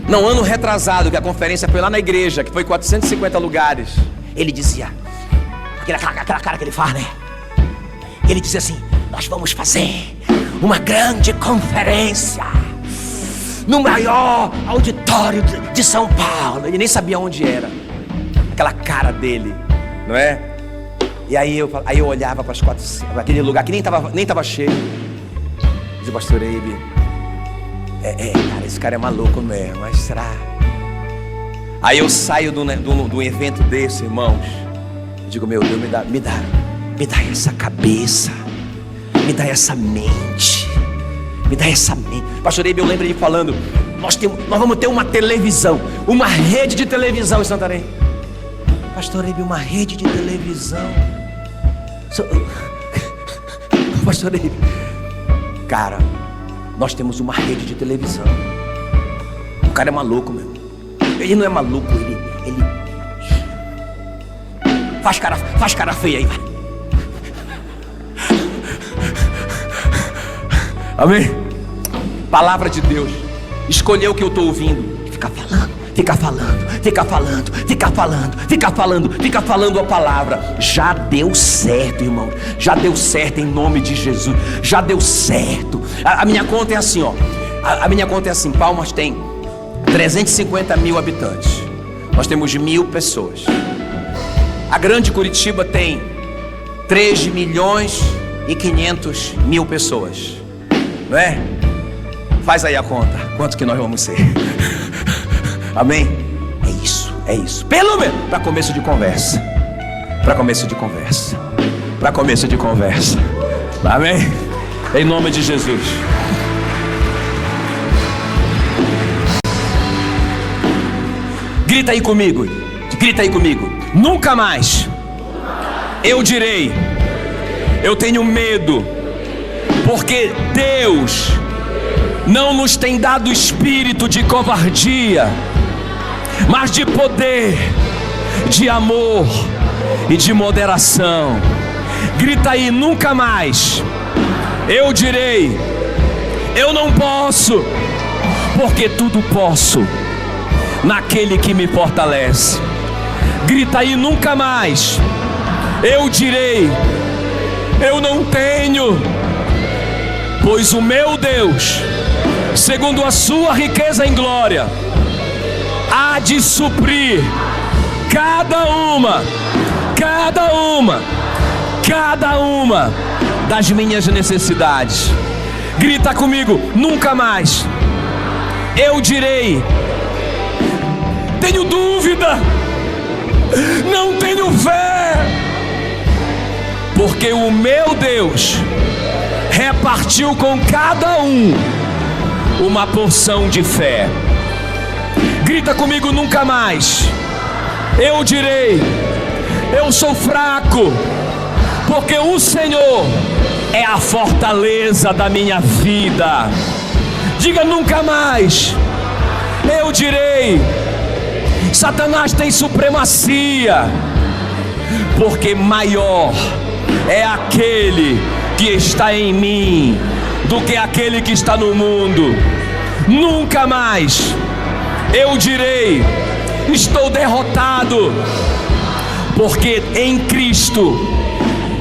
não, ano retrasado, que a conferência foi lá na igreja, que foi 450 lugares. Ele dizia, aquela cara que ele faz, né? Ele dizia assim: nós vamos fazer uma grande conferência no maior auditório de São Paulo. Ele nem sabia onde era. Aquela cara dele, não é? E aí eu olhava para aquele lugar que nem tava cheio. Dizia: pastor Eibe, cara, esse cara é maluco mesmo, mas será? Aí eu saio do evento desse, irmãos. Eu digo: meu Deus, me dá essa cabeça, me dá essa mente, me dá essa mente. Pastor Eibe, eu lembro ele falando: nós vamos ter uma televisão, uma rede de televisão em Santarém. Pastor Eibe, uma rede de televisão. Pastor Eibe, cara, nós temos uma rede de televisão. O cara é maluco mesmo. Ele não é maluco, ele faz cara feia aí. Amém? Palavra de Deus. Escolheu o que eu estou ouvindo. Fica falando a palavra. Já deu certo, irmão. Já deu certo em nome de Jesus. Já deu certo. A minha conta é assim, ó. A minha conta é assim: Palmas tem 350 mil habitantes. Nós temos 1.000 pessoas. A Grande Curitiba tem 3.500.000 pessoas. Não é? Faz aí a conta. Quanto que nós vamos ser? Amém? É isso. Pelo menos para começo de conversa. Amém? Em nome de Jesus. Grita aí comigo. Nunca mais eu direi: eu tenho medo, porque Deus não nos tem dado espírito de covardia, mas de poder, de amor e de moderação. Grita aí: nunca mais eu direi: eu não posso, porque tudo posso naquele que me fortalece. Grita aí: nunca mais eu direi: eu não tenho, pois o meu Deus, segundo a sua riqueza em glória, há de suprir cada uma das minhas necessidades. Grita comigo: nunca mais eu direi: tenho dúvida, não tenho fé, porque o meu Deus repartiu com cada um uma porção de fé. Grita comigo: nunca mais eu direi: eu sou fraco, porque o Senhor é a fortaleza da minha vida. Diga: nunca mais eu direi: Satanás tem supremacia, porque maior é aquele que está em mim do que aquele que está no mundo. Nunca mais eu direi: estou derrotado, porque em Cristo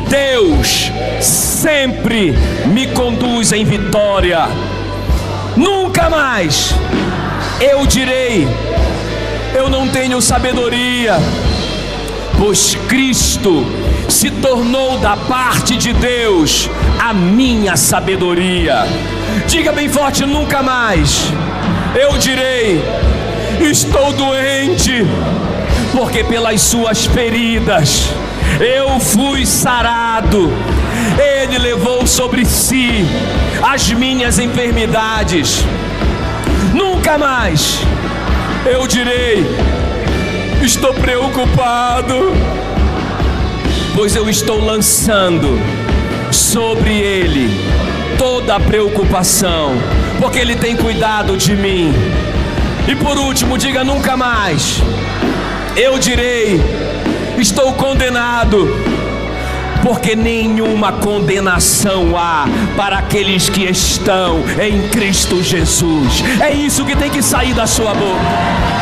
Deus sempre me conduz em vitória. Nunca mais eu direi: eu não tenho sabedoria, pois Cristo se tornou da parte de Deus a minha sabedoria. Diga bem forte: nunca mais eu direi: estou doente, porque pelas suas feridas eu fui sarado. Ele levou sobre si as minhas enfermidades. Nunca mais eu direi: estou preocupado, pois eu estou lançando sobre Ele toda a preocupação, porque Ele tem cuidado de mim. E por último, diga: nunca mais eu direi: estou condenado, porque nenhuma condenação há para aqueles que estão em Cristo Jesus. É isso que tem que sair da sua boca.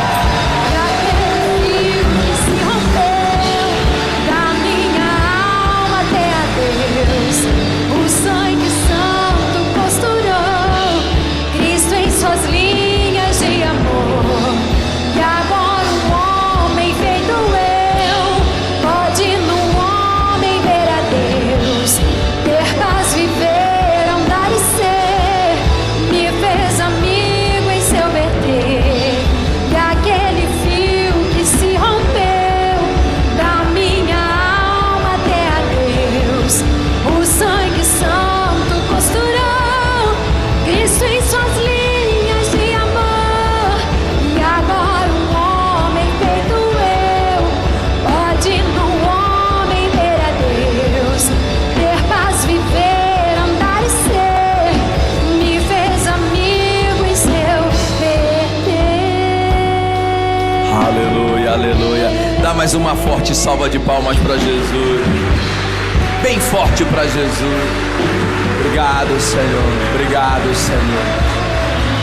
Aleluia. Dá mais uma forte salva de palmas para Jesus. Bem forte para Jesus. Obrigado, Senhor. Obrigado, Senhor.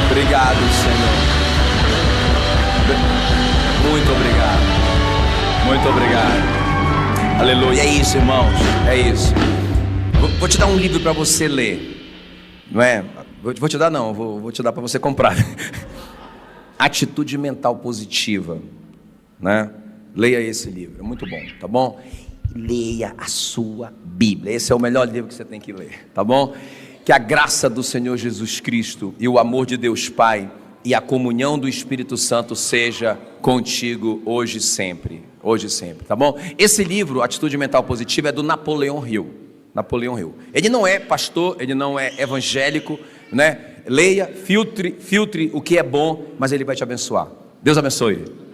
Obrigado, Senhor. Muito obrigado. Muito obrigado. Aleluia. É isso, irmãos. É isso. Vou te dar um livro para você ler. Não é? Vou te dar não. Vou te dar para você comprar. Atitude Mental Positiva. Né? Leia esse livro, é muito bom, tá bom? Leia a sua Bíblia, esse é o melhor livro que você tem que ler, tá bom? Que a graça do Senhor Jesus Cristo e o amor de Deus Pai e a comunhão do Espírito Santo seja contigo hoje e sempre, tá bom? Esse livro, Atitude Mental Positiva, é do Napoleão Hill. Ele não é pastor, ele não é evangélico, né? Leia, filtre o que é bom, mas ele vai te abençoar. Deus abençoe.